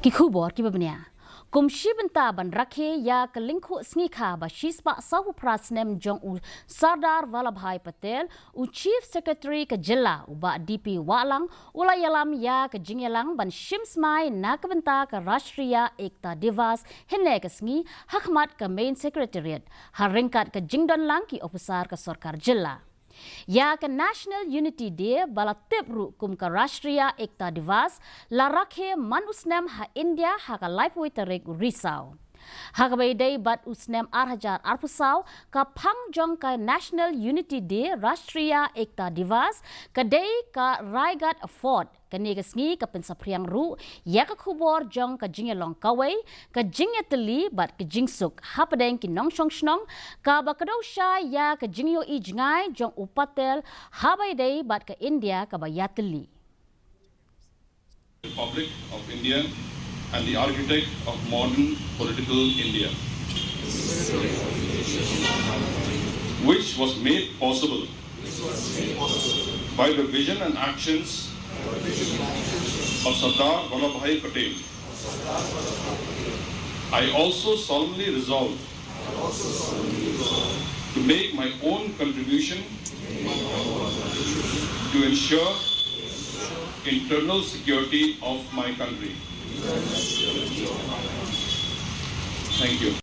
Kikubor kibabnya. Kumshi benta ban rakhe ya kelingku sngi ba shispa sahu prasnem jong u Sardar Vallabhai Patel u Chief Secretary ke Jilla uba DP Walang ulayalam ya ke jingyalang ban shimsmai na ke benta ke Rashtriya Ekta Diwas hene ke sngi hakmat ke Main Secretariat haringkat ke jingdon lang ki ofisar ke Sarkar Jilla. Ya ke National Unity Day bala tibru kum ke Rashtriya Ekta Diwas la rakhe man usnem ha India ha ka life witarik risau. Ha ka day bat usnem arhajar arpusau ka pang jong ka National Unity Day Rashtriya Ekta Diwas ka day ka Raigat Fort ka negasngi ka pensapriang ru ya ka khubor jong ka jingelong kawai ka jingeteli bat ka jingsuk hapadeng ki nongshong shnong ka bakadosha ya ka jingyo I jingai jong upatel habai day bat ka India ka bayateli. Republic of India and the architect of modern political India, which was made possible by the vision and actions of Sardar Vallabhai Patel. I also solemnly resolve to make my own contribution to ensure internal security of my country. Thank you.